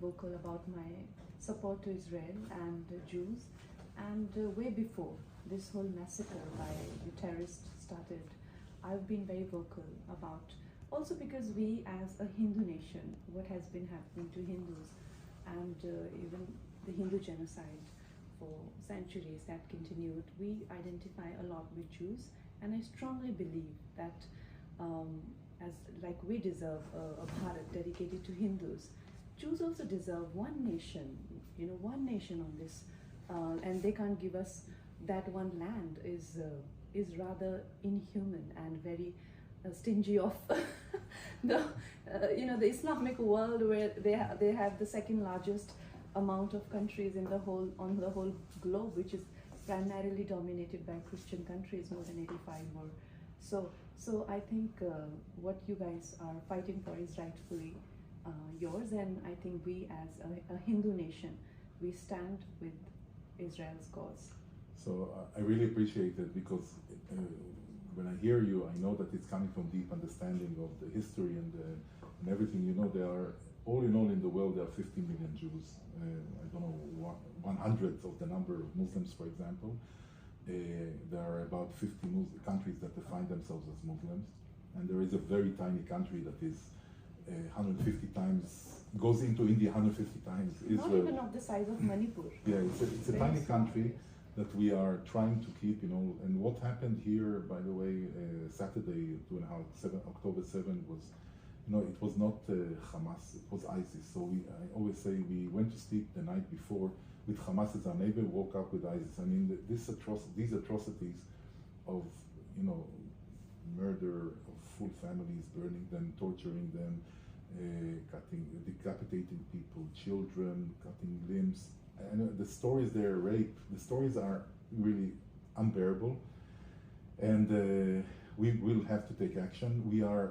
vocal about my support to Israel and Jews. And way before this whole massacre by the terrorists started, I've been very vocal about, also because we as a Hindu nation, what has been happening to Hindus and even the Hindu genocide for centuries that continued, we identify a lot with Jews, and I strongly believe that as like we deserve a Bharat dedicated to Hindus, Jews also deserve one nation, one nation on this, and they can't give us that one land is rather inhuman and very stingy of the Islamic world, where they have the second largest amount of countries in the whole globe, which is primarily dominated by Christian countries, more than 85 more. So I think what you guys are fighting for is rightfully yours, and I think we as a Hindu nation, we stand with Israel's cause. So I really appreciate it, because when I hear you, I know that it's coming from deep understanding of the history and everything. There are, all in all in the world, there are 50 million Jews. I don't know, 1/100th of the number of Muslims, for example. There are about 50 countries that define themselves as Muslims, and there is a very tiny country that is 150 times, goes into India 150 times Israel. Not even of the size of Manipur. Yeah, it's a tiny country that we are trying to keep, and what happened here, by the way, Saturday, October 7 was, it was not Hamas, it was ISIS. So I always say we went to sleep the night before with Hamas as our neighbor, woke up with ISIS. I mean, these atrocities of, murder of full families, burning them, torturing them, decapitating people, children, cutting limbs. And the stories there, rape, the stories are really unbearable. And we will have to take action. We are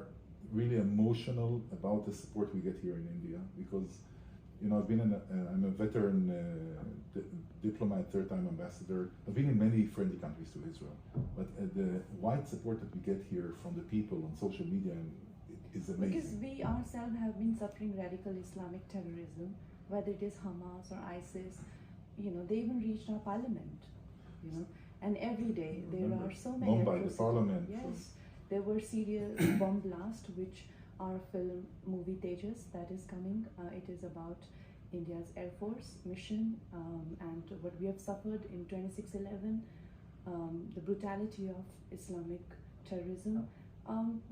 really emotional about the support we get here in India, because I'm a veteran diplomat, third-time ambassador. I've been in many friendly countries to Israel, but the wide support that we get here from the people on social media is amazing. Because we ourselves have been suffering radical Islamic terrorism, whether it is Hamas or ISIS. They even reached our parliament, and every day there are so many bombed by the parliament. Yes, there were serious bomb blasts, which our movie Tejas that is coming. It is about India's Air Force mission and what we have suffered in 26/11, the brutality of Islamic terrorism.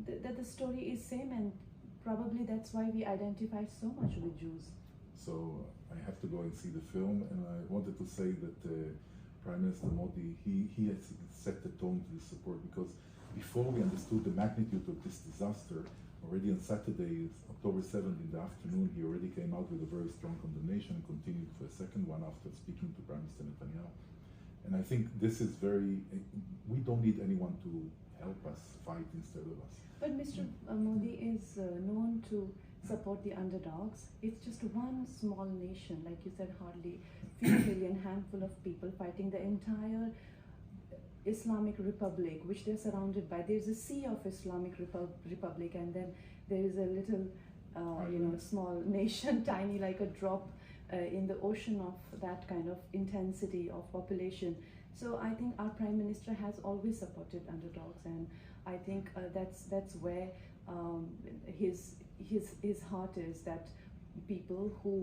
That the story is same, and probably that's why we identify so much with Jews. So I have to go and see the film, and I wanted to say that Prime Minister Modi, he has set the tone to this support, because before we understood the magnitude of this disaster, already on Saturday, October 7th in the afternoon, he already came out with a very strong condemnation and continued for a second one after speaking to Prime Minister Netanyahu. And I think this is we don't need anyone to help us fight instead of us. But Mr. Modi is known to support the underdogs. It's just one small nation, like you said, hardly few million, handful of people fighting the entire Islamic Republic, which they're surrounded by. There's a sea of Islamic Republic, and then there is a little, small nation, tiny like a drop in the ocean of that kind of intensity of population. So I think our Prime Minister has always supported underdogs, and I think that's where his heart is, that people who,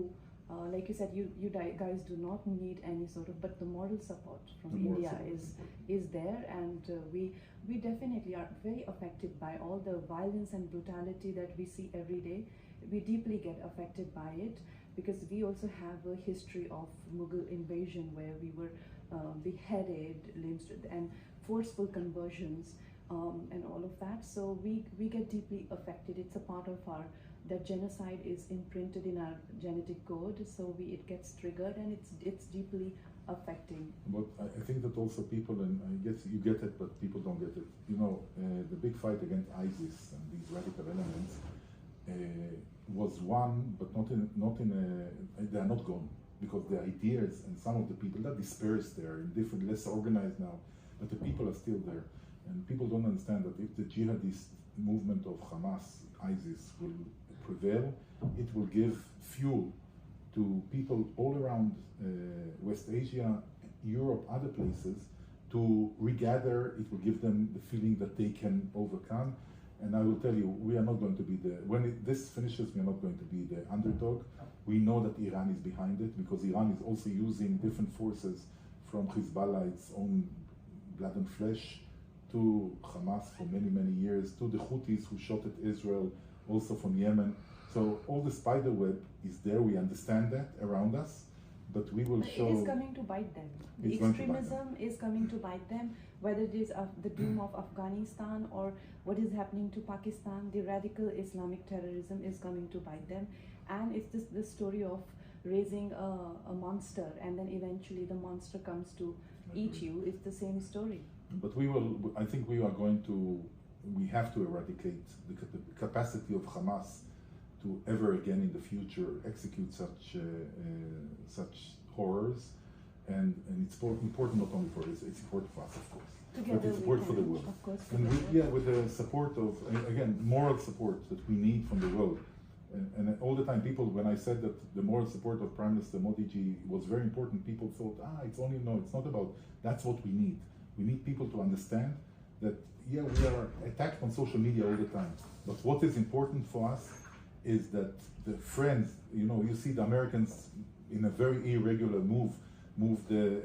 like you said, you guys do not need any sort of, but the moral support from India is there, and we definitely are very affected by all the violence and brutality that we see every day. We deeply get affected by it, because we also have a history of Mughal invasion, where we were beheaded, limbs, and forceful conversions, and all of that. So we get deeply affected. It's a part of that genocide is imprinted in our genetic code, so it gets triggered, and it's deeply affecting. But I think that also people, and I guess you get it, but people don't get it. The big fight against ISIS and these radical elements was won, but they are not gone, because the ideas and some of the people that dispersed there in different, less organized now, but the people are still there. And people don't understand that if the jihadist movement of Hamas, ISIS, will prevail, it will give fuel to people all around West Asia, Europe, other places, to regather. It will give them the feeling that they can overcome. And I will tell you, we are not going to be this finishes, we are not going to be the underdog. We know that Iran is behind it, because Iran is also using different forces, from Hezbollah, its own blood and flesh, to Hamas for many, many years, to the Houthis who shot at Israel, also from Yemen. So all the spider web is there, we understand that around us, but we will show... It is coming to bite them. The extremism is coming to bite them, whether it is the doom of Afghanistan or what is happening to Pakistan. The radical Islamic terrorism is coming to bite them, and it's this story of raising a monster, and then eventually the monster comes to eat you. It's the same story. But I think we have to eradicate the capacity of Hamas to ever again in the future execute such horrors, and it's important not only for Israel, it's important for us, of course, Together but it's important for the world. Of course, and with the support of, again, moral support that we need from the world. And all the time, people, when I said that the moral support of Prime Minister Modi ji was very important, people thought, it's not about, that's what we need. We need people to understand that, we are attacked on social media all the time. But what is important for us is that the friends, you see the Americans in a very irregular move their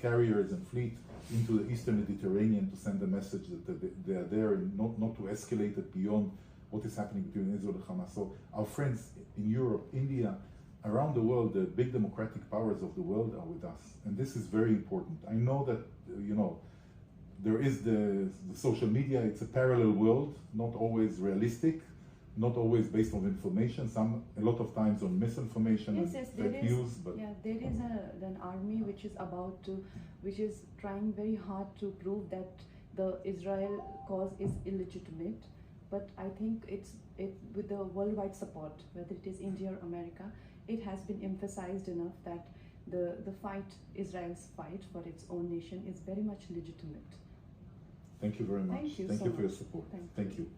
carriers and fleet into the Eastern Mediterranean to send a message that they are there, and not to escalate it beyond what is happening between Israel and Hamas. So our friends in Europe, India, around the world, the big democratic powers of the world are with us. And this is very important. I know that, there is the social media, it's a parallel world, not always realistic, not always based on information, a lot of times on misinformation and fake news. But there is an army which is trying very hard to prove that the Israel cause is illegitimate. But I think with the worldwide support, whether it is India or America, it has been emphasized enough that the fight, Israel's fight for its own nation, is very much legitimate. Thank you very much. Thank you for much. your support. Thank you. Thank you.